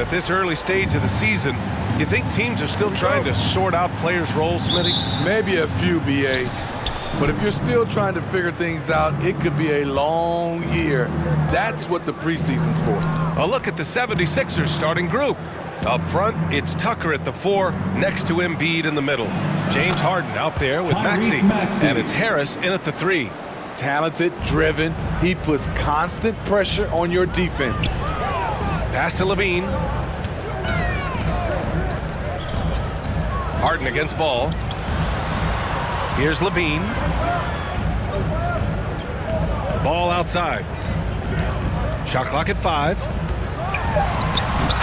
at this early stage of the season, you think teams are still trying to sort out players' roles, Smitty? Maybe a few, B.A. But if you're still trying to figure things out, it could be a long year. That's what the preseason's for. A look at the 76ers starting group. Up front, it's Tucker at the 4, next to Embiid in the middle. James Harden out there with Maxey. And it's Harris in at the 3. Talented, driven. He puts constant pressure on your defense. Pass to Levine. Harden against Ball. Here's Levine. Ball outside. Shot clock at 5.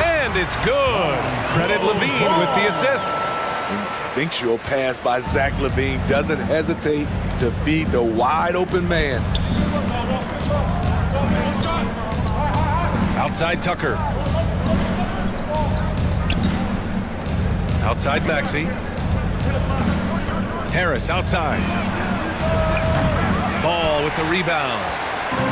And it's good. Credit Levine with the assist. Instinctual pass by Zach LaVine. Doesn't hesitate to feed the wide open man. Outside Tucker. Outside Maxey. Harris outside. Ball with the rebound.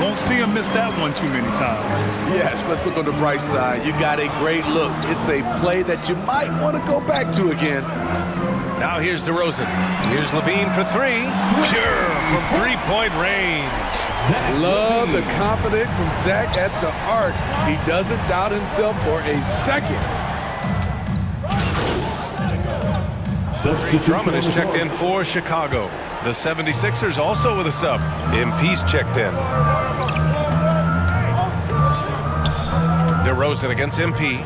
Won't see him miss that one too many times. Yes, let's look on the bright side. You got a great look. It's a play that you might want to go back to again. Now here's DeRozan. Here's Levine for 3. Pure from three-point range. Love the confidence from Zach at the arc. He doesn't doubt himself for a second. Drummond is checked in for Chicago. The 76ers also with a sub. MP's checked in. DeRozan against MP.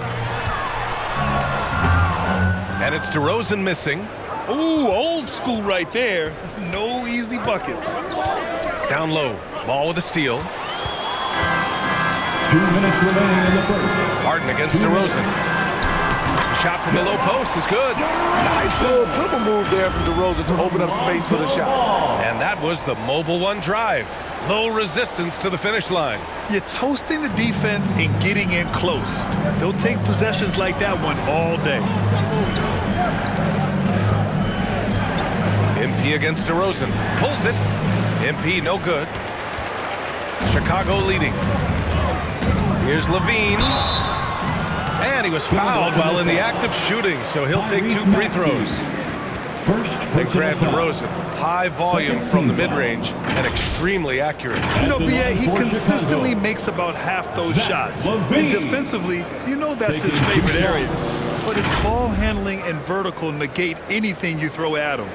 And it's DeRozan missing. Ooh, old school right there. No easy buckets. Down low. Ball with a steal. 2 minutes remaining in the first. Harden against DeRozan. Shot from the low post is good. Nice little dribble move there from DeRozan to open up space for the shot. And that was the Mobile One drive. Low resistance to the finish line. You're toasting the defense and getting in close. They'll take possessions like that one all day. MP against DeRozan. Pulls it. MP no good. Chicago leading. Here's Levine. And he was fouled while in the act of shooting, so he'll take 2 free throws. And Grant DeRozan, high volume from the mid-range and extremely accurate. You know, B.A., he consistently makes about half those shots. And defensively, you know that's his favorite area. But his ball handling and vertical negate anything you throw at him.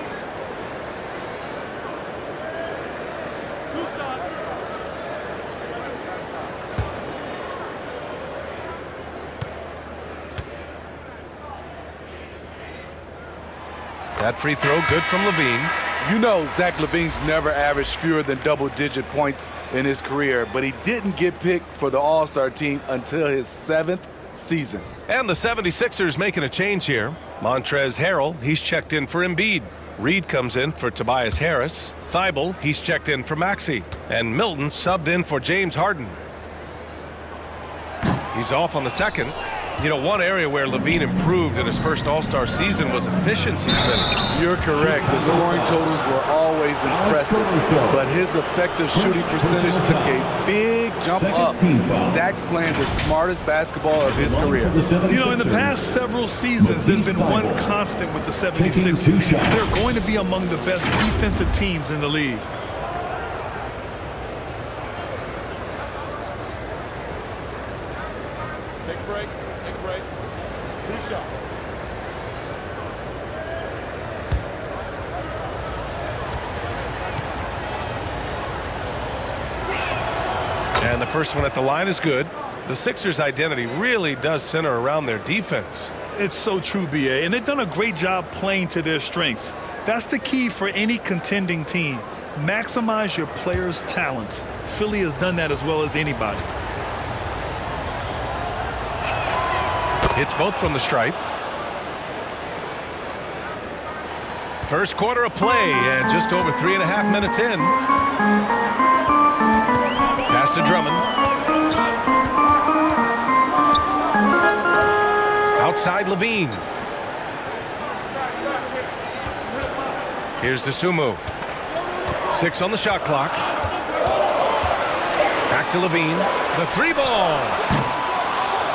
That free throw good from Levine. You know Zach LaVine's never averaged fewer than double-digit points in his career, but he didn't get picked for the All-Star team until his 7th season. And the 76ers making a change here. Montrezl Harrell, he's checked in for Embiid. Reed comes in for Tobias Harris. Thibault, he's checked in for Maxey. And Milton subbed in for James Harden. He's off on the second. You know, one area where Levine improved in his first All-Star season was efficiency. You're correct. The scoring totals were always impressive, but his effective shooting percentage took a big jump up. Zach's playing the smartest basketball of his career. You know, in the past several seasons, there's been one constant with the 76ers. They're going to be among the best defensive teams in the league. Take a break. Take a break. 2 shots. And the first one at the line is good. The Sixers' identity really does center around their defense. It's so true, B.A., and they've done a great job playing to their strengths. That's the key for any contending team. Maximize your players' talents. Philly has done that as well as anybody. Hits both from the stripe. First quarter of play, and just over 3.5 minutes in. Pass to Drummond. Outside Levine. Here's DeSumo. 6 on the shot clock. Back to Levine. The 3 ball.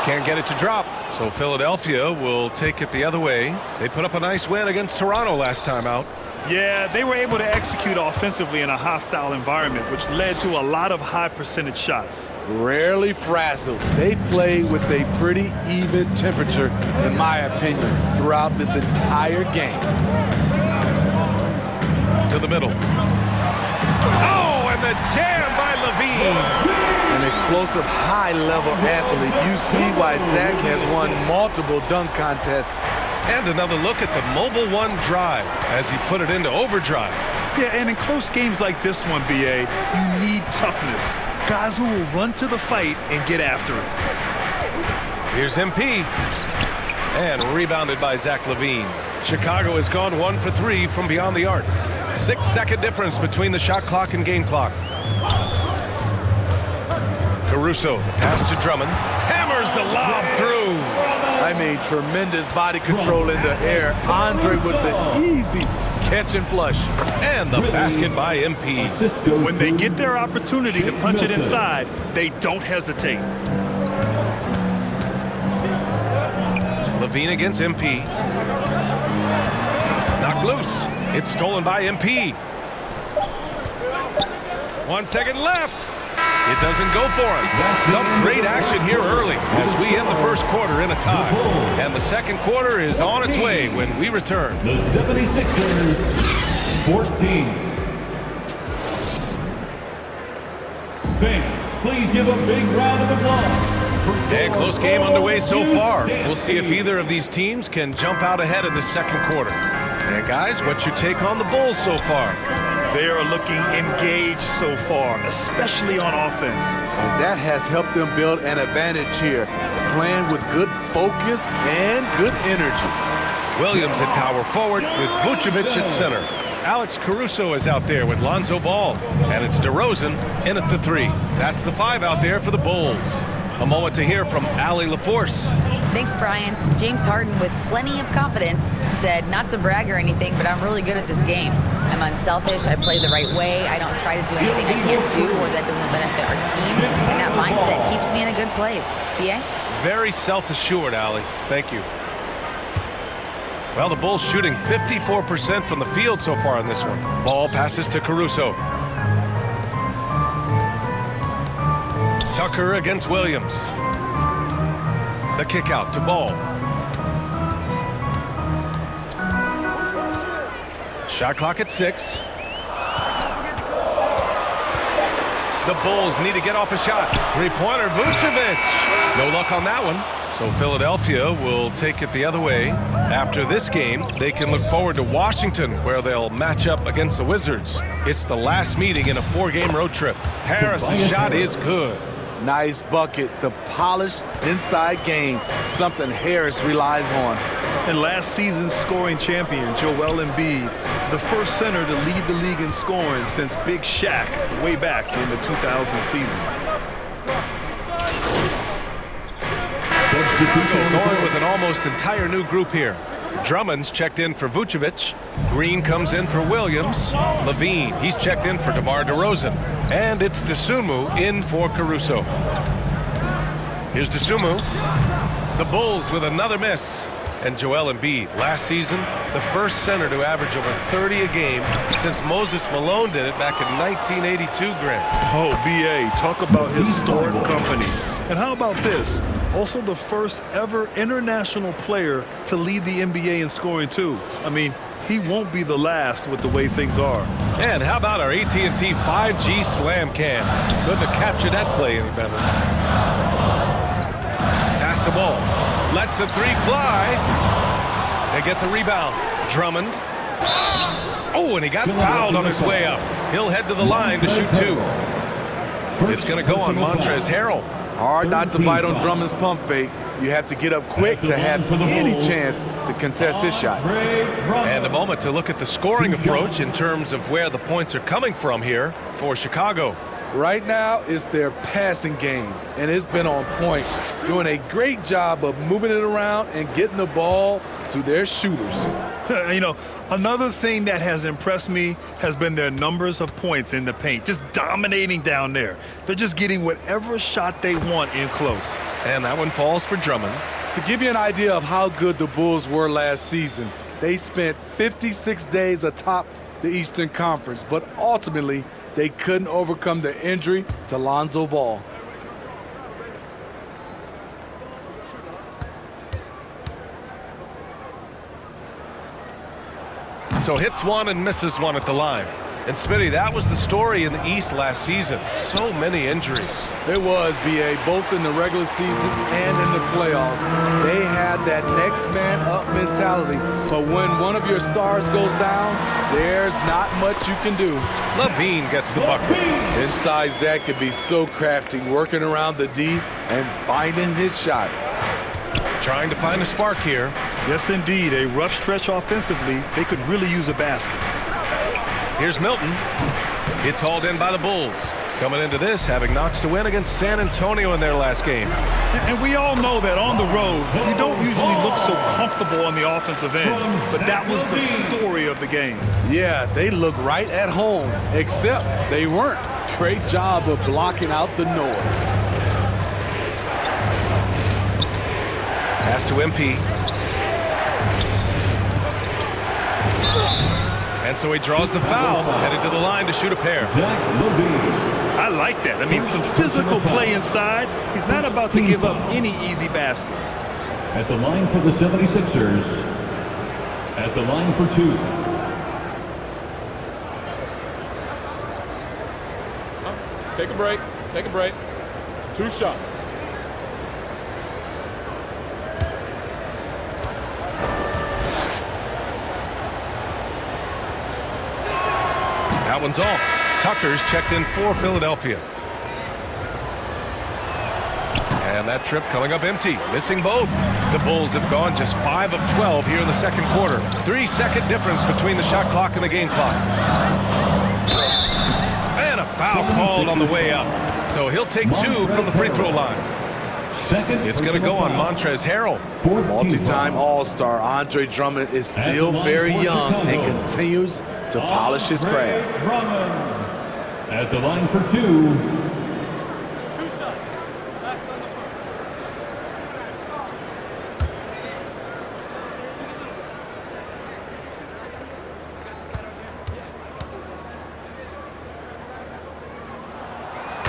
Can't get it to drop, so Philadelphia will take it the other way. They put up a nice win against Toronto last time out. Yeah, they were able to execute offensively in a hostile environment, which led to a lot of high percentage shots. Rarely frazzled. They play with a pretty even temperature, in my opinion, throughout this entire game. To the middle. Oh, and the jam by Levine. An explosive, high-level athlete. You see why Zach has won multiple dunk contests. And another look at the Mobile One drive as he put it into overdrive. Yeah, and in close games like this one, BA, you need toughness. Guys who will run to the fight and get after it. Here's MP. And rebounded by Zach LaVine. Chicago has gone 1 for 3 from beyond the arc. 6-second difference between the shot clock and game clock. Caruso, the pass to Drummond. Hammers the lob through. I mean, tremendous body control in the air. Andre with the easy catch and flush. And the basket by MP. When they get their opportunity to punch it inside, they don't hesitate. Levine against MP. Knocked loose. It's stolen by MP. 1 second left. It doesn't go for him. Some great action here early as we end the first quarter in a tie. And the second quarter is on its way when we return. The 76ers, 14. Fans, please give a big round of applause. And close game underway so far. We'll see if either of these teams can jump out ahead in the second quarter. And guys, what's your take on the Bulls so far? They are looking engaged so far, especially on offense. And that has helped them build an advantage here, playing with good focus and good energy. Williams at power forward with Vucevic at center. Alex Caruso is out there with Lonzo Ball. And it's DeRozan in at the 3. That's the 5 out there for the Bulls. A moment to hear from Allie LaForce. Thanks, Brian. James Harden, with plenty of confidence, said not to brag or anything, but I'm really good at this game. I'm unselfish. I play the right way. I don't try to do anything I can't do or that doesn't benefit our team. And that mindset keeps me in a good place. BA? Very self-assured, Allie. Thank you. Well, the Bulls shooting 54% from the field so far in this one. Ball passes to Caruso. Tucker against Williams. The kick out to Ball. Shot clock at 6. The Bulls need to get off a shot. Three-pointer, Vucevic. No luck on that one. So Philadelphia will take it the other way. After this game, they can look forward to Washington, where they'll match up against the Wizards. It's the last meeting in a 4-game road trip. Harris' shot is good. Nice bucket, the polished inside game, something Harris relies on. And last season's scoring champion, Joel Embiid, the first center to lead the league in scoring since Big Shaq way back in the 2000 season. Going with an almost entire new group here. Drummond's checked in for Vucevic. Green comes in for Williams. Levine, he's checked in for DeMar DeRozan. And it's Dosunmu in for Caruso. Here's Dosunmu. The Bulls with another miss. And Joel Embiid, last season, the first center to average over 30 a game since Moses Malone did it back in 1982, Grant. Oh, BA, talk about historic company. And how about this? Also the first ever international player to lead the NBA in scoring, too. I mean, he won't be the last with the way things are. And how about our AT&T 5G Slam Cam? Couldn't have captured that play any better. Pass the ball. Lets the 3 fly. They get the rebound. Drummond. Oh, and he got fouled on his way up. He'll head to the line to shoot 2. It's going to go on Montrezl Harrell. Hard not to bite on Drummond's pump fake. You have to get up quick to have any chance to contest his shot. And a moment to look at the scoring approach in terms of where the points are coming from here for Chicago. Right now, it's their passing game, and it's been on point, doing a great job of moving it around and getting the ball to their shooters. You know, another thing that has impressed me has been their numbers of points in the paint, just dominating down there. They're just getting whatever shot they want in close. And that one falls for Drummond. To give you an idea of how good the Bulls were last season, they spent 56 days atop the Eastern Conference, but ultimately they couldn't overcome the injury to Lonzo Ball. So hits one and misses one at the line. And Smitty, that was the story in the East last season. So many injuries. It was, B.A., both in the regular season and in the playoffs. They had that next man up mentality. But when one of your stars goes down, there's not much you can do. LaVine gets the bucket. Inside, Zach could be so crafty, working around the D and finding his shot. Trying to find a spark here. Yes, indeed. A rough stretch offensively. They could really use a basket. Here's Milton. It's hauled in by the Bulls. Coming into this, having notched a win against San Antonio in their last game. And we all know that on the road, you don't usually look so comfortable on the offensive end. But that was the story of the game. Yeah, they look right at home, except they weren't. Great job of blocking out the noise. Pass to MP. And so he draws the foul, headed to the line to shoot a pair. Zach LaVine. I like that. I mean, some physical play inside. He's not about to give up any easy baskets. At the line for the 76ers. At the line for two. Take a break. Take a break. 2 shots. That one's off. Tucker's checked in for Philadelphia. And that trip coming up empty. Missing both. The Bulls have gone just 5 of 12 here in the second quarter. 3-second difference between the shot clock and the game clock. And a foul called on the way up. So he'll take 2 from the free throw line. It's going to go on Montrezl Harrell. Multi-time All-Star Andre Drummond is still very young and continues to polish his craft. At the line for two.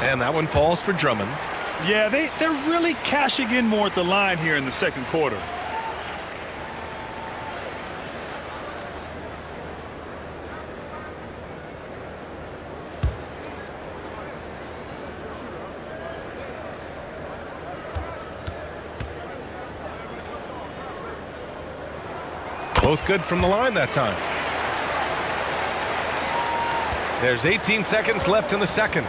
And that one falls for Drummond. Yeah, they're really cashing in more at the line here in the second quarter. Both good from the line that time. There's 18 seconds left in the second.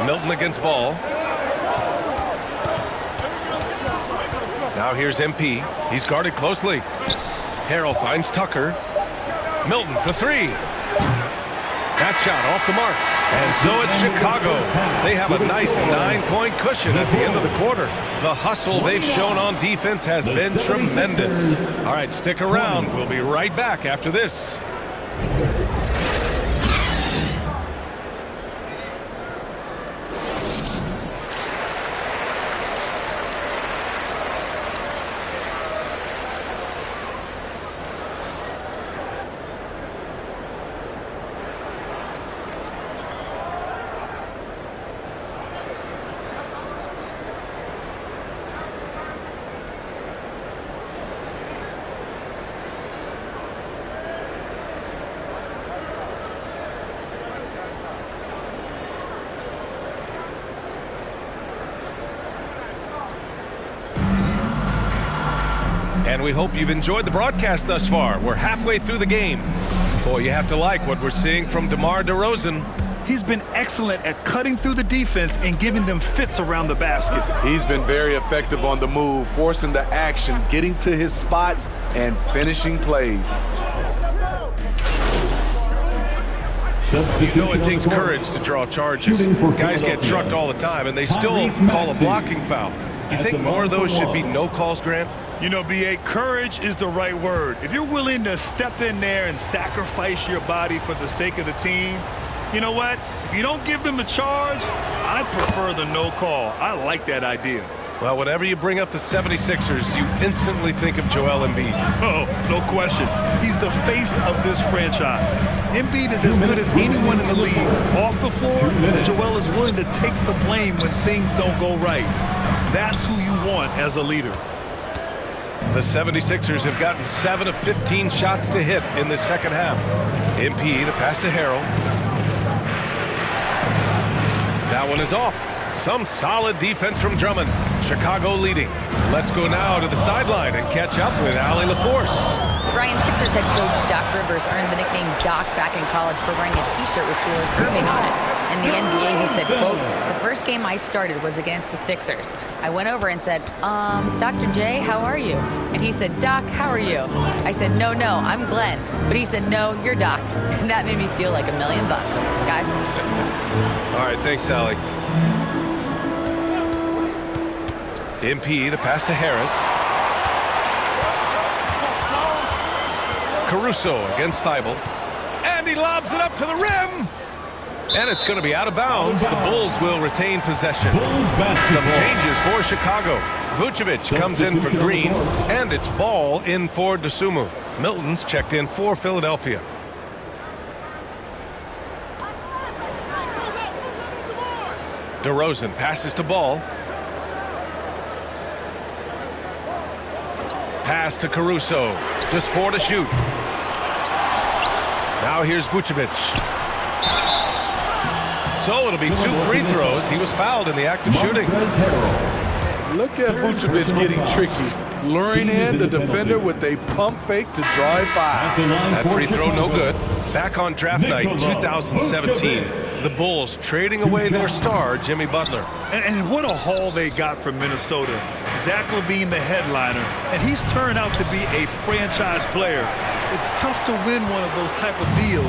Milton against Ball. Now here's MP. He's guarded closely. Harrell finds Tucker. Milton for 3. That shot off the mark. And so it's Chicago. They have a nice 9-point cushion at the end of the quarter. The hustle they've shown on defense has been tremendous. All right, stick around. We'll be right back after this. And we hope you've enjoyed the broadcast thus far. We're halfway through the game. Boy, you have to like what we're seeing from DeMar DeRozan. He's been excellent at cutting through the defense and giving them fits around the basket. He's been very effective on the move, forcing the action, getting to his spots, and finishing plays. You know it takes courage to draw charges. Guys get trucked all the time, and they still call a blocking foul. You think more of those should be no calls, Grant? You know, B.A., courage is the right word. If you're willing to step in there and sacrifice your body for the sake of the team, you know what? If you don't give them a charge, I prefer the no call. I like that idea. Well, whenever you bring up the 76ers, you instantly think of Joel Embiid. Oh, no question. He's the face of this franchise. Embiid is as good as anyone in the league. Off the floor, Joel is willing to take the blame when things don't go right. That's who you want as a leader. The 76ers have gotten 7 of 15 shots to hit in the second half. MP, the pass to Harrell. That one is off. Some solid defense from Drummond. Chicago leading. Let's go now to the sideline and catch up with Allie LaForce. Brian, Sixers head coach Doc Rivers earned the nickname Doc back in college for wearing a T-shirt with Julius Erving on it. In the NBA, he said, quote, "The first game I started was against the Sixers. I went over and said, Dr. J, how are you?" And he said, "Doc, how are you?" I said, no, I'm Glenn." But he said, "No, you're Doc." And that made me feel like $1 million, guys. All right, thanks, Allie. MP, the pass to Harris. Caruso against Thibault. And he lobs it up to the rim. And it's going to be out of bounds. The Bulls will retain possession. Some changes for Chicago. Vucevic comes in for Green. And it's Ball in for Dosunmu. Milton's checked in for Philadelphia. DeRozan passes to Ball. Pass to Caruso. Just 4 to shoot. Now here's Vucevic. So it'll be 2 free throws. He was fouled in the act of shooting. Look at Vucevic getting tricky, luring in the defender with a pump fake to drive by. That free throw no good. Back on draft night 2017, the Bulls trading away their star, Jimmy Butler. And what a haul they got from Minnesota. Zach LaVine, the headliner, and he's turned out to be a franchise player. It's tough to win one of those type of deals,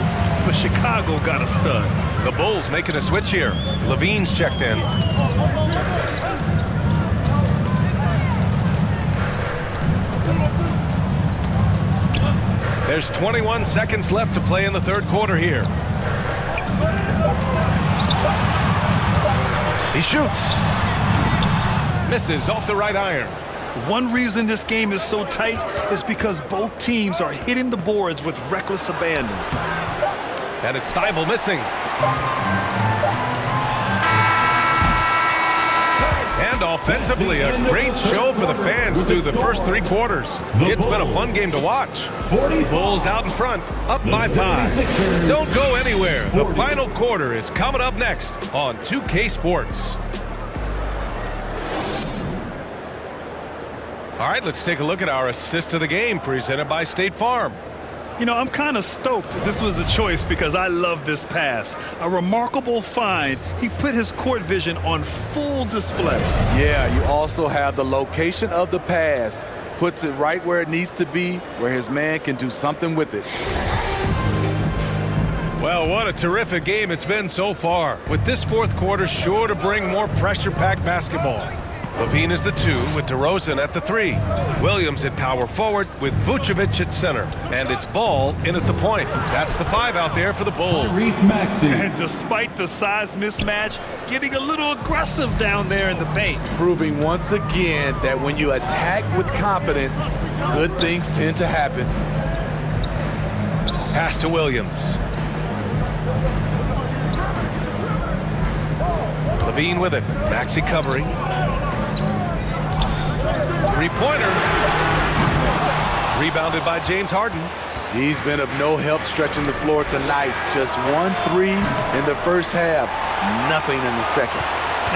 but Chicago got a stud. The Bulls making a switch here. LaVine's checked in. There's 21 seconds left to play in the third quarter here. He shoots. Misses off the right iron. One reason this game is so tight is because both teams are hitting the boards with reckless abandon. And it's Thibault missing. And offensively, a great show for the fans through the first 3 quarters. It's been a fun game to watch. Bulls out in front, up by 5. Don't go anywhere. The final quarter is coming up next on 2K Sports. All right, let's take a look at our assist of the game presented by State Farm. You know, I'm kind of stoked this was a choice because I love this pass. A remarkable find. He put his court vision on full display. Yeah, you also have the location of the pass. Puts it right where it needs to be, where his man can do something with it. Well, what a terrific game it's been so far, with this fourth quarter sure to bring more pressure-packed basketball. LaVine is the 2 with DeRozan at the 3. Williams at power forward with Vucevic at center. And it's Ball in at the point. That's the 5 out there for the Bulls. And despite the size mismatch, getting a little aggressive down there in the paint. Proving once again that when you attack with confidence, good things tend to happen. Pass to Williams. LaVine with it. Maxey covering. 3-pointer. Rebounded by James Harden. He's been of no help stretching the floor tonight. Just 1 3 in the first half. Nothing in the second.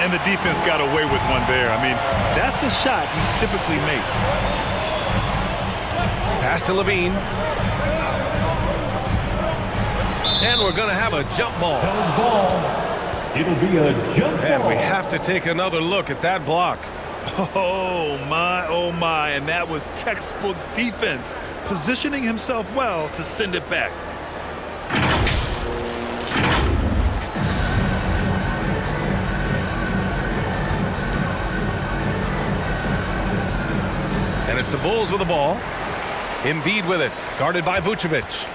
And the defense got away with one there. I mean, that's a shot he typically makes. Pass to LaVine. And we're going to have a jump ball. It'll be a jump ball. And we have to take another look at that block. Oh my, and that was textbook defense, positioning himself well to send it back. And it's the Bulls with the ball. Embiid with it, guarded by Vucevic.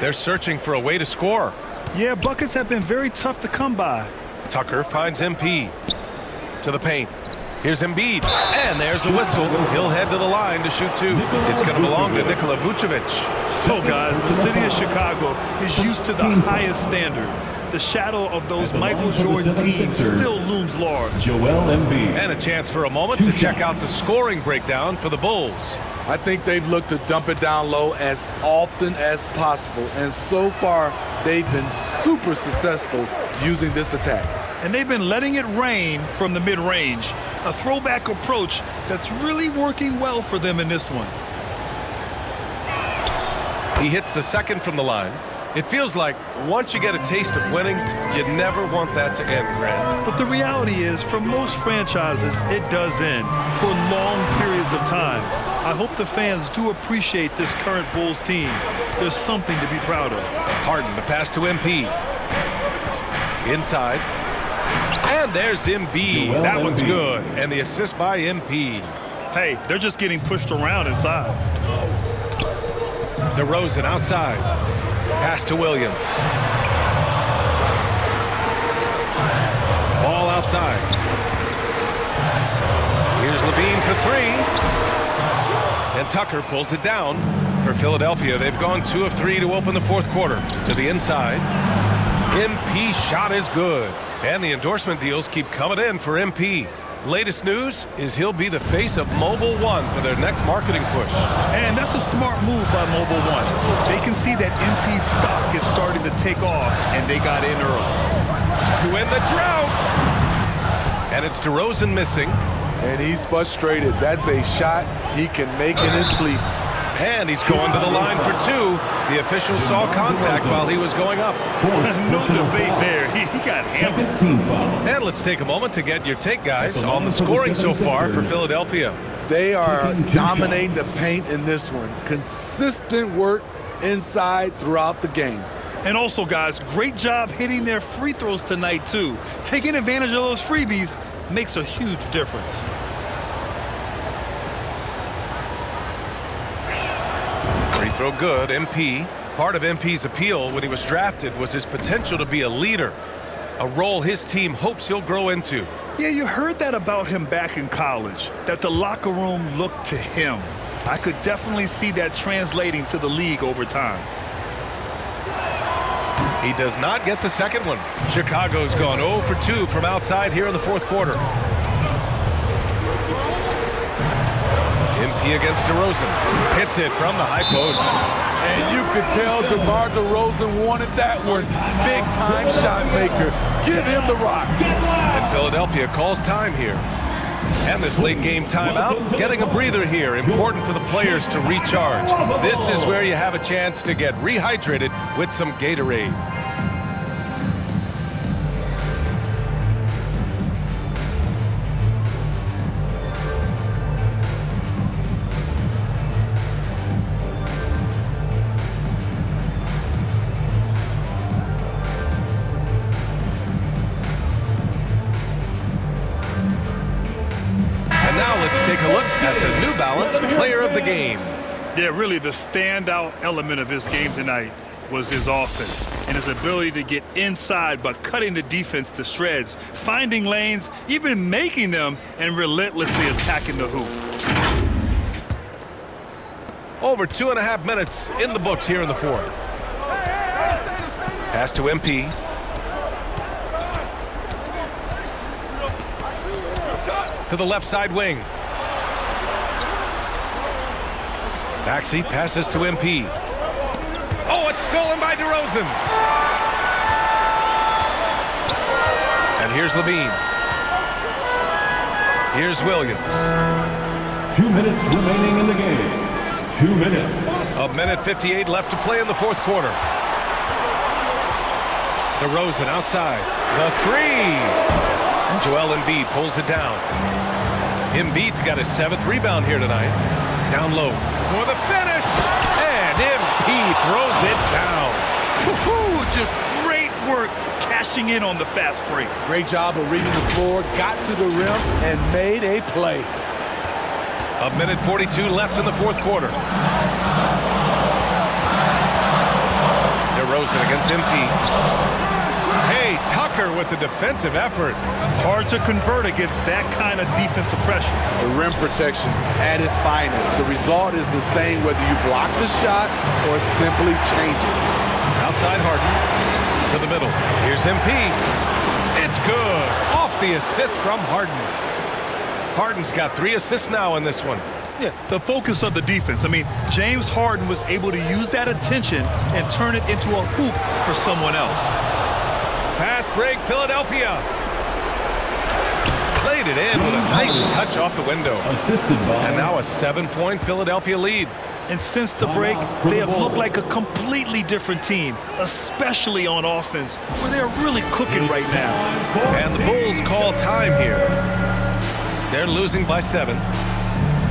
They're searching for a way to score. Yeah, buckets have been very tough to come by. Tucker finds MP to the paint. Here's Embiid, and there's a whistle. He'll head to the line to shoot two. It's going to belong to Nikola Vucevic. So, guys, the city of Chicago is used to the highest standard. The shadow of those Michael Jordan teams still looms large. Joel Embiid. And a chance for a moment to check out the scoring breakdown for the Bulls. I think they've looked to dump it down low as often as possible, and so far they've been super successful using this attack. And they've been letting it rain from the mid-range, a throwback approach that's really working well for them in this one. He hits the second from the line. It feels like once you get a taste of winning, you never want that to end, Grant. But the reality is, for most franchises, it does end for long periods of time. I hope the fans do appreciate this current Bulls team. There's something to be proud of. Harden, the pass to MP. Inside. And there's Embiid. That one's good. And the assist by MP. Hey, they're just getting pushed around inside. DeRozan outside. Pass to Williams. Ball outside. Here's Levine for three. And Tucker pulls it down for Philadelphia. They've gone 2 of 3 to open the fourth quarter. To the inside. MP shot is good. And the endorsement deals keep coming in for MP. Latest news is he'll be the face of Mobil 1 for their next marketing push. And that's a smart move by Mobil 1. They can see that MP's stock is starting to take off, and they got in early. To end the drought! And it's DeRozan missing. And he's frustrated. That's a shot he can make in his sleep. And he's going to the line for two. The official saw contact while he was going up. No debate there. He got hammered. Team foul. And let's take a moment to get your take, guys, on the scoring so far for Philadelphia. They are dominating the paint in this one. Consistent work inside throughout the game. And also, guys, great job hitting their free throws tonight, too. Taking advantage of those freebies makes a huge difference. Free throw good. MP. Part of MP's appeal when he was drafted was his potential to be a leader, a role his team hopes he'll grow into. Yeah, you heard that about him back in college, that the locker room looked to him. I could definitely see that translating to the league over time. He does not get the second one. Chicago's gone 0 for 2 from outside here in the fourth quarter. MP against DeRozan. Hits it from the high post. And you could tell DeMar DeRozan wanted that one. Big-time shot maker. Give him the rock. And Philadelphia calls time here. And this late game timeout, getting a breather here. Important for the players to recharge. This is where you have a chance to get rehydrated with some Gatorade. Take a look at the New Balance Player of the Game. Yeah, really the standout element of his game tonight was his offense and his ability to get inside by cutting the defense to shreds, finding lanes, even making them, and relentlessly attacking the hoop. Over 2.5 minutes in the books here in the fourth. Pass to MP. To the left side wing. Maxey passes to MP. Oh, it's stolen by DeRozan. And here's Levine. Here's Williams. 2 minutes remaining in the game. 2 minutes. A minute 58 left to play in the fourth quarter. DeRozan outside. The three. And Joel Embiid pulls it down. Embiid's got his 7th rebound here tonight. Down low for the finish. And MP throws it down. Woo-hoo, just great work cashing in on the fast break. Great job of reading the floor, got to the rim, and made a play. A minute 42 left in the fourth quarter. DeRozan against MP. Hey, Tucker with the defensive effort. Hard to convert against that kind of defensive pressure. The rim protection at its finest. The result is the same whether you block the shot or simply change it. Outside Harden to the middle. Here's MP. It's good. Off the assist from Harden. Harden's got 3 assists now in this one. Yeah, the focus of the defense. I mean, James Harden was able to use that attention and turn it into a hoop for someone else. Fast break, Philadelphia. Played it in with a nice touch off the window. Assisted by. And now a 7-point Philadelphia lead. And since the break, they have looked like a completely different team, especially on offense, where they're really cooking right now. And the Bulls call time here. They're losing by 7.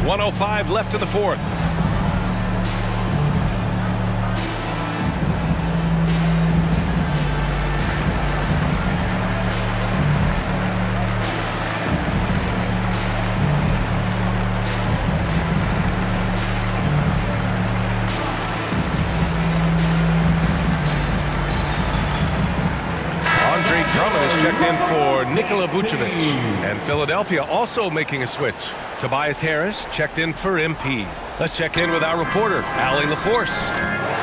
1:05 left in the fourth. Andre Drummond is checked in for Nikola Vucevic. And Philadelphia also making a switch. Tobias Harris checked in for MP. Let's check in with our reporter, Allie LaForce.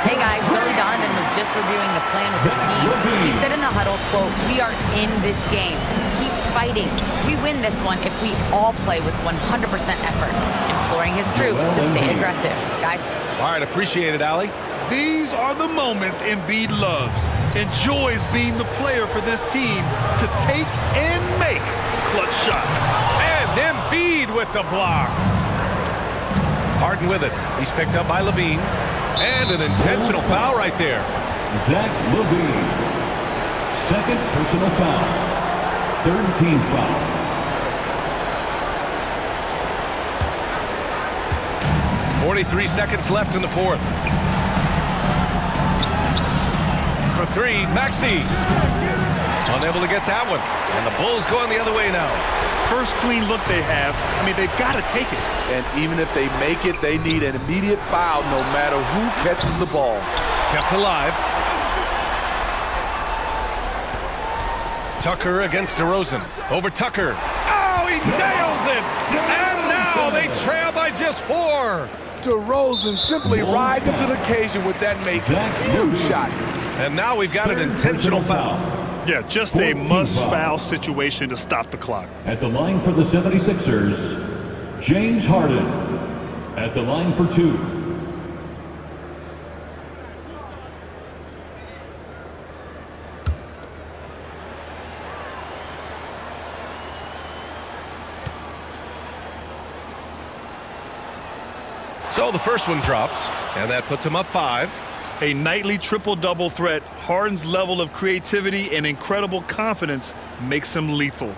Hey guys, Billy Donovan was just reviewing the plan with his team. He said in the huddle, quote, "We are in this game. Keep fighting. We win this one if we all play with 100% effort." Imploring his troops to stay aggressive. Guys. All right, appreciate it, Allie. These are the moments Embiid loves, enjoys being the player for this team to take and make clutch shots. And Embiid with the block. Harden with it. He's picked up by Levine. And an intentional foul right there. Zach LaVine. Second personal foul. Third team foul. .43 seconds left in the fourth. For 3, Maxey. Unable to get that one. And the Bulls going the other way now. First clean look they have. I mean, they've got to take it. And even if they make it, they need an immediate foul no matter who catches the ball. Kept alive. Tucker against DeRozan. Over Tucker. Oh, he nails it! And now they trail by just 4. DeRozan simply rises to the occasion with that make huge shot. And now we've got an intentional foul. Yeah, just a must-foul situation to stop the clock. At the line for the 76ers, James Harden. At the line for 2. So the first one drops, and that puts him up 5. A nightly triple-double threat, Harden's level of creativity and incredible confidence makes him lethal.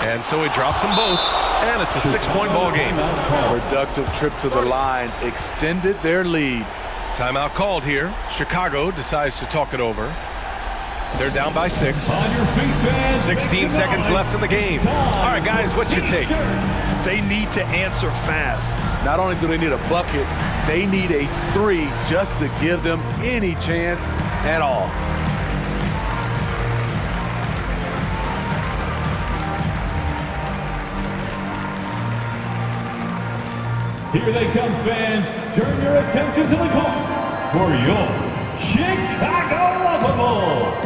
And so he drops them both, and it's a 6-point ball game. Productive trip to the line extended their lead. Timeout called here. Chicago decides to talk it over. They're down by 6. 16 seconds left in the game. All right, guys, what's your take? They need to answer fast. Not only do they need a bucket, they need a 3 just to give them any chance at all. Here they come, fans. Turn your attention to the court for your Chicago Lovables.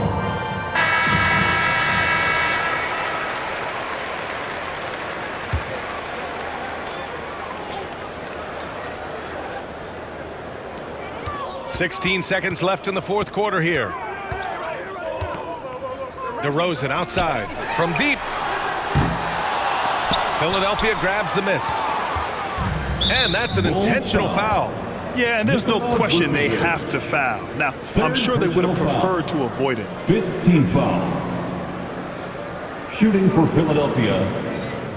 .16 seconds left in the fourth quarter here. DeRozan outside from deep. Philadelphia grabs the miss. And that's an intentional foul. Yeah, and there's no question they have to foul. Now, I'm sure they would have preferred to avoid it. 5th team foul. Shooting for Philadelphia,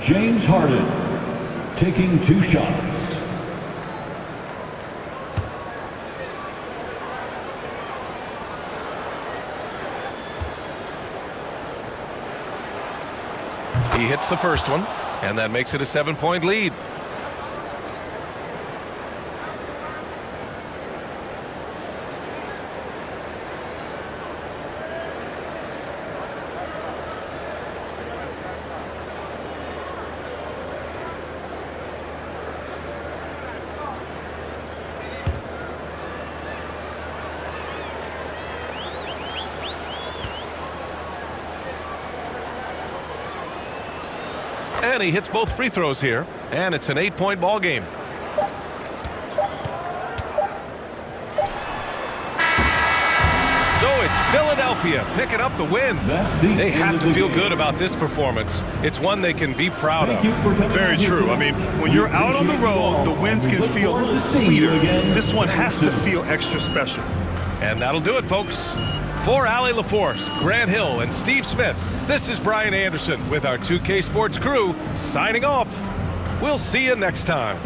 James Harden. Taking 2 shots. He hits the first one, and that makes it a 7-point lead. And he hits both free throws here, and it's an 8-point ball game. So it's Philadelphia picking up the win. They have to feel good about this performance. It's one they can be proud of. Very true. I mean, when you're out on the road, the wins can feel a little sweeter. This one has to feel extra special. And that'll do it, folks. For Allie LaForce, Grant Hill, and Steve Smith, this is Brian Anderson with our 2K Sports crew signing off. We'll see you next time.